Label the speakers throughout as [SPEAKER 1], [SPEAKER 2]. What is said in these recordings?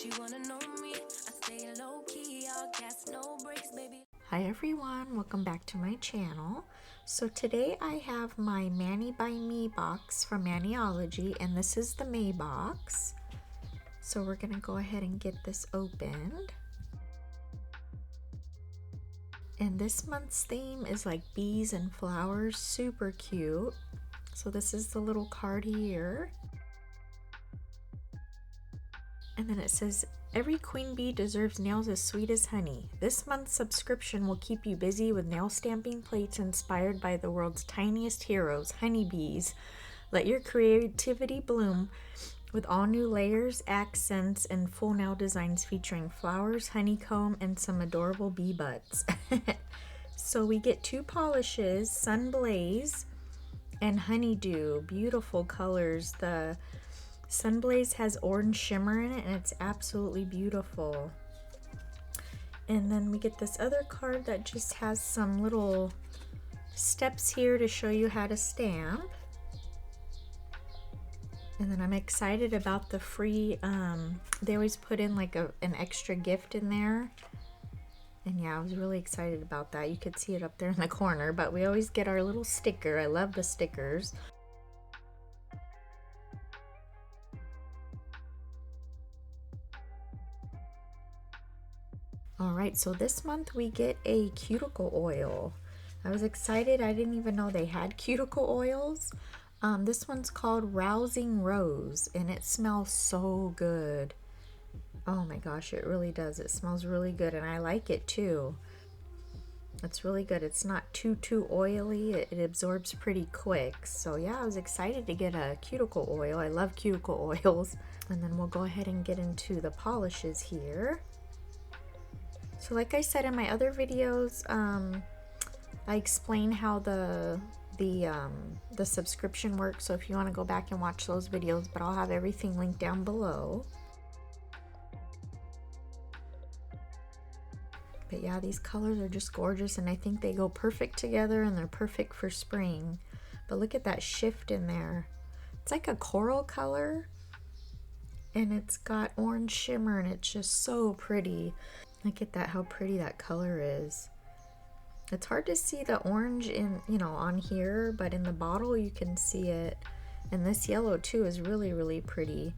[SPEAKER 1] She wanna know me. I stay low key, all gas, no brakes, baby.
[SPEAKER 2] Hi everyone, welcome back to my channel. So today I have my Mani by Me box from Maniology, and this is the May box. So we're gonna go ahead and get this opened. And this month's theme is like bees and flowers, super cute. So this is the little card here. And then it says, every queen bee deserves nails as sweet as honey. This month's subscription will keep you busy with nail stamping plates inspired by the world's tiniest heroes, honeybees. Let your creativity bloom with all new layers, accents, and full nail designs featuring flowers, honeycomb, and some adorable bee butts. So we get two polishes, Sun Blaze and Honeydew. Beautiful colors. The Sun Blaze has orange shimmer in it and it's absolutely beautiful. And then we get this other card that just has some little steps here to show you how to stamp. And then I'm excited about the free, they always put in like an extra gift in there. And yeah, I was really excited about that. You could see it up there in the corner, but we always get our little sticker. I love the stickers. Alright, so this month we get a cuticle oil. I was excited. I didn't even know they had cuticle oils. This one's called Rousing Rose, and it smells so good. Oh my gosh, it really does. It smells really good, and I like it too. It's really good. It's not too oily. It absorbs pretty quick. So yeah, I was excited to get a cuticle oil. I love cuticle oils. And then we'll go ahead and get into the polishes here. So like I said in my other videos, I explain how the subscription works. So if you want to go back and watch those videos, but I'll have everything linked down below. But yeah, these colors are just gorgeous, and I think they go perfect together, and they're perfect for spring. But look at that shift in there. It's like a coral color, and it's got orange shimmer, and it's just so pretty. Look at that, how pretty that color is. It's hard to see the orange in, on here, but in the bottle you can see it. And this yellow too is really pretty.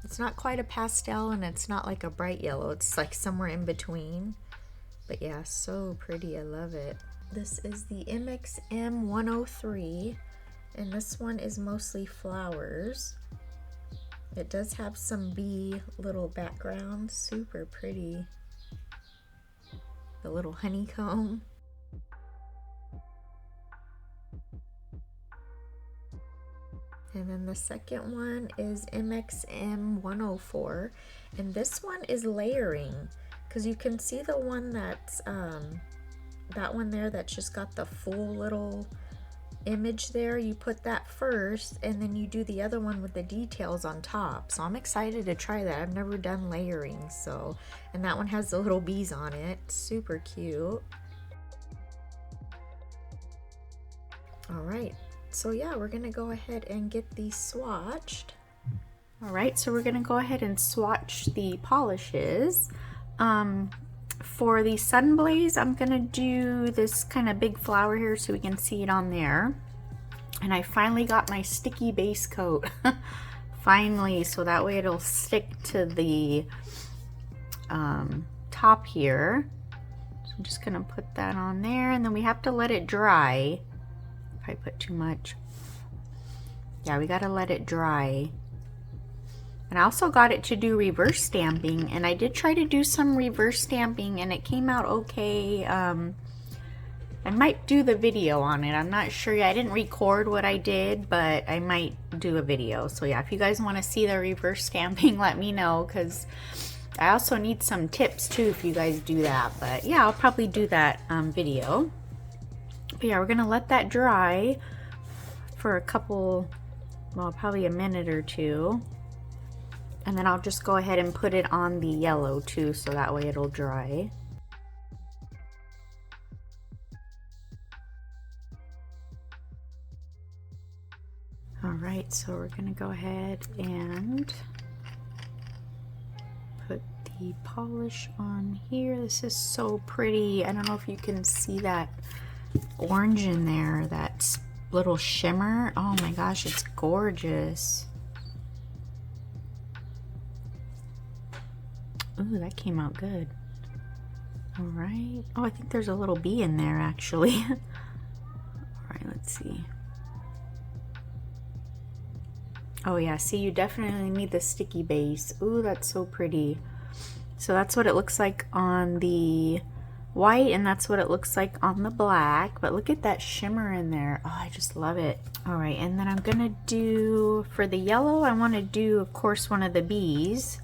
[SPEAKER 2] It's not quite a pastel, and it's not like a bright yellow. It's like somewhere in between. But yeah, so pretty. I love it. This is the MXM 103, and this one is mostly flowers. It does have some bee little background. Super pretty. The little honeycomb. And then the second one is MXM 104, and this one is layering, because you can see the one that's that one there that's just got the full little image there. You put that first, and then you do the other one with the details on top. So I'm excited to try that. I've never done layering. So, and that one has the little bees on it. Super cute. All right, so yeah, we're gonna go ahead and get these swatched. All right, so we're gonna go ahead and swatch the polishes. For the Sun Blaze, I'm gonna do this kind of big flower here so we can see it on there. And I finally got my sticky base coat. Finally, so that way it'll stick to the top here. So I'm just gonna put that on there, and then we have to let it dry. If I put too much. Yeah, we gotta let it dry. And I also got it to do reverse stamping, and I did try to do some reverse stamping, and it came out okay. I might do the video on it. I'm not sure yet. I didn't record what I did, but I might do a video. So yeah, if you guys want to see the reverse stamping, let me know, because I also need some tips too if you guys do that. But yeah, I'll probably do that video. But yeah, we're gonna let that dry for a couple, well, probably a minute or two. And then I'll just go ahead and put it on the yellow too, so that way it'll dry. All right, so we're gonna go ahead and the polish on here. This is so pretty. I don't know if you can see that orange in there, that little shimmer. Oh my gosh, it's gorgeous. Ooh, that came out good. All right. Oh, I think there's a little bee in there actually. All right, let's see. Oh yeah, see, you definitely need the sticky base. Ooh, that's so pretty. So that's what it looks like on the white, and that's what it looks like on the black. But look at that shimmer in there. Oh, I just love it. All right, and then I'm gonna do, for the yellow, I wanna do, of course, one of the bees.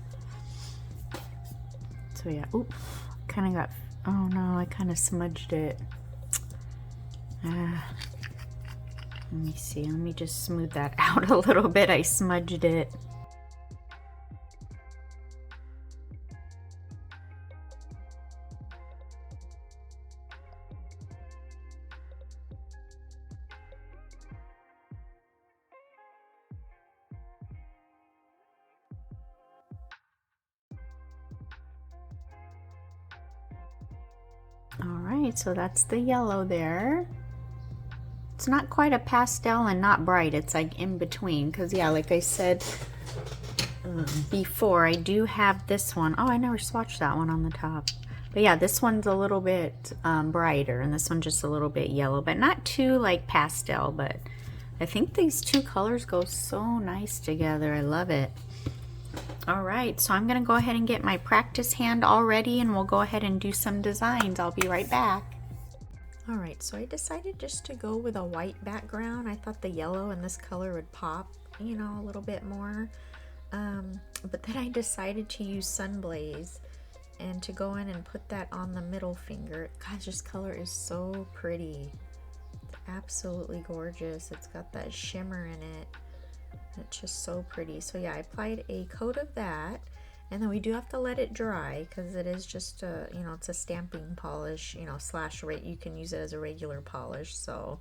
[SPEAKER 2] So yeah, oop, kinda got, oh no, I kinda smudged it. Let me see, let me just smooth that out a little bit. I smudged it. All right, so that's the yellow there. It's not quite a pastel and not bright. It's like in between, because yeah, like I said before, I do have this one. Oh, I never swatched that one on the top. But yeah, this one's a little bit brighter, and this one's just a little bit yellow, but not too like pastel. But I think these two colors go so nice together. I love it. All right, so I'm gonna go ahead and get my practice hand all ready, and we'll go ahead and do some designs. I'll be right back. All right, so I decided just to go with a white background. I thought the yellow in this color would pop, you know, a little bit more. But then I decided to use Sunblaze and to go in and put that on the middle finger. Gosh, this color is so pretty. It's absolutely gorgeous. It's got that shimmer in it. It's just so pretty. So yeah, I applied a coat of that, and then we do have to let it dry because it is just a, you know, it's a stamping polish, you know, slash rate. You can use it as a regular polish. So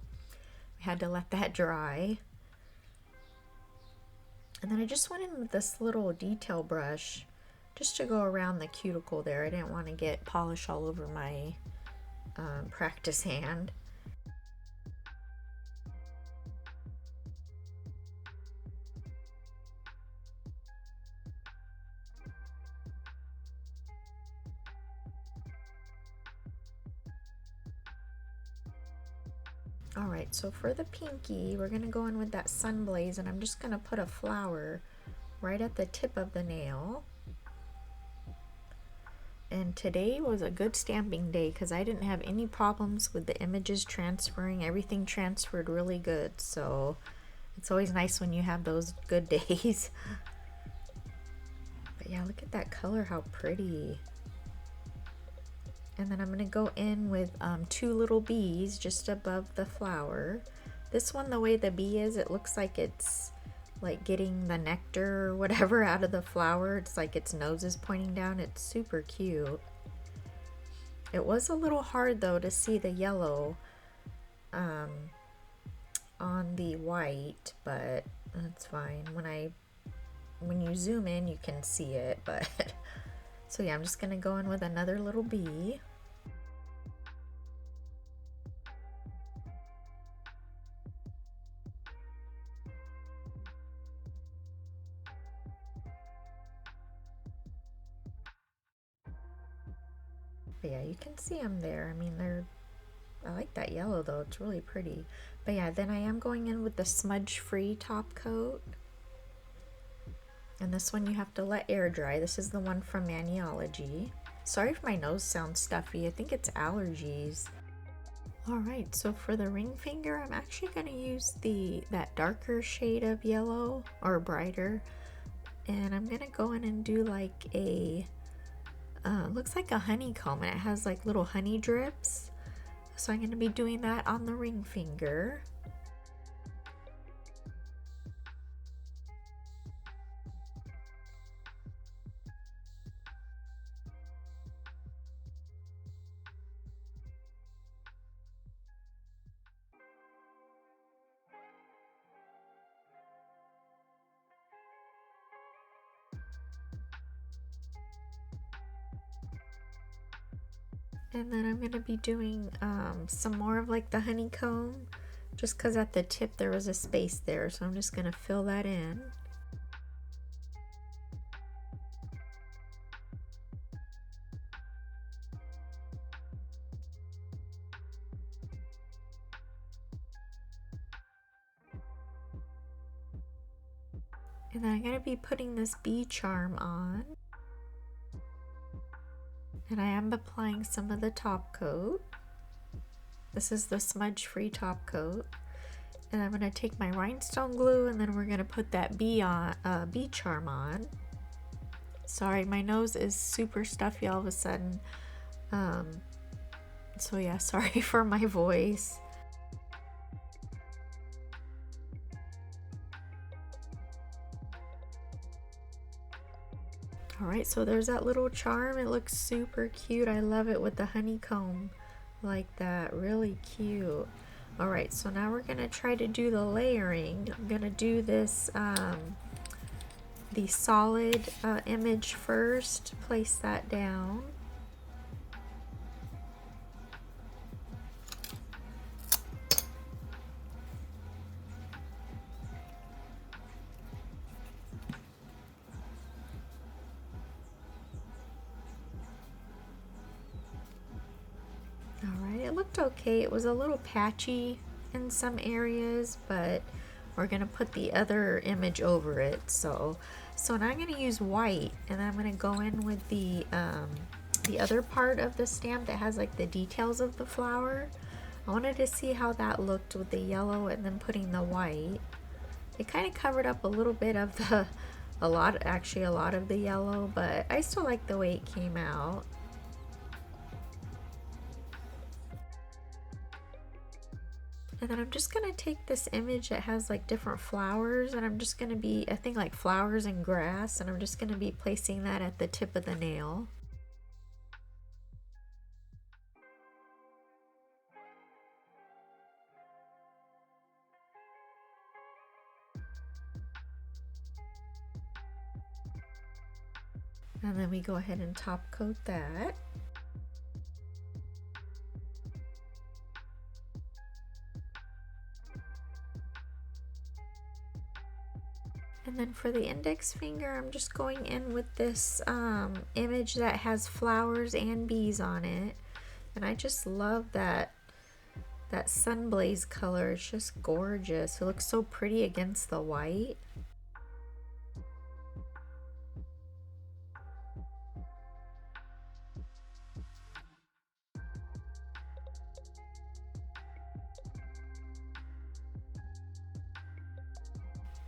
[SPEAKER 2] I had to let that dry. And then I just went in with this little detail brush just to go around the cuticle there. I didn't want to get polish all over my practice hand. All right, so for the pinky, we're gonna go in with that Sunblaze, and I'm just gonna put a flower right at the tip of the nail. And today was a good stamping day because I didn't have any problems with the images transferring. Everything transferred really good, so it's always nice when you have those good days. But yeah, look at that color, how pretty. And then I'm going to go in with two little bees just above the flower. This one, the way the bee is, it looks like it's like getting the nectar or whatever out of the flower. It's like its nose is pointing down. It's super cute. It was a little hard though to see the yellow on the white, but that's fine. When you zoom in, you can see it, but so yeah, I'm just gonna go in with another little bee. But yeah, you can see them there. I mean, I like that yellow though, it's really pretty. But yeah, then I am going in with the smudge-free top coat. And this one you have to let air dry. This is the one from Maniology. Sorry if my nose sounds stuffy. I think it's allergies. Alright, so for the ring finger, I'm actually going to use that darker shade of yellow, or brighter. And I'm going to go in and do like a, looks like a honeycomb, and it has like little honey drips. So I'm going to be doing that on the ring finger. And then I'm going to be doing some more of like the honeycomb, just because at the tip there was a space there, so I'm just going to fill that in. And then I'm going to be putting this bee charm on. And I am applying some of the top coat. This is the smudge-free top coat. And I'm going to take my rhinestone glue, and then we're going to put that bee charm on. Sorry, my nose is super stuffy all of a sudden. So yeah, sorry for my voice. Alright, so there's that little charm. It looks super cute. I love it with the honeycomb like that. Really cute. Alright, so now we're going to try to do the layering. I'm going to do this, the solid image first. Place that down. Alright, it looked okay. It was a little patchy in some areas, but we're going to put the other image over it. So now I'm going to use white, and I'm going to go in with the other part of the stamp that has like the details of the flower. I wanted to see how that looked with the yellow and then putting the white. It kind of covered up a little bit of a lot of the yellow, but I still like the way it came out. And then I'm just going to take this image that has like different flowers, and I'm just going to be, I think like flowers and grass, and I'm just going to be placing that at the tip of the nail. And then we go ahead and top coat that. And then for the index finger, I'm just going in with this image that has flowers and bees on it. And I just love that sunblaze color. It's just gorgeous. It looks so pretty against the white.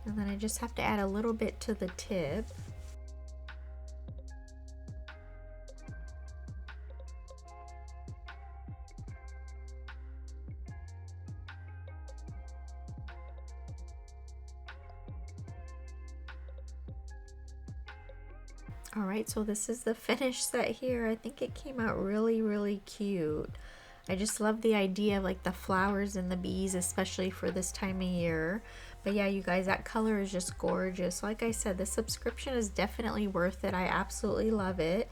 [SPEAKER 2] And then I just have to add a little bit to the tip. Alright, so this is the finished set here. I think it came out really, really cute. I just love the idea of like the flowers and the bees, especially for this time of year. But yeah, you guys, that color is just gorgeous. Like I said, the subscription is definitely worth it. I absolutely love it.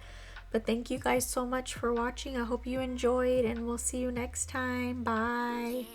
[SPEAKER 2] But thank you guys so much for watching. I hope you enjoyed, and we'll see you next time. Bye.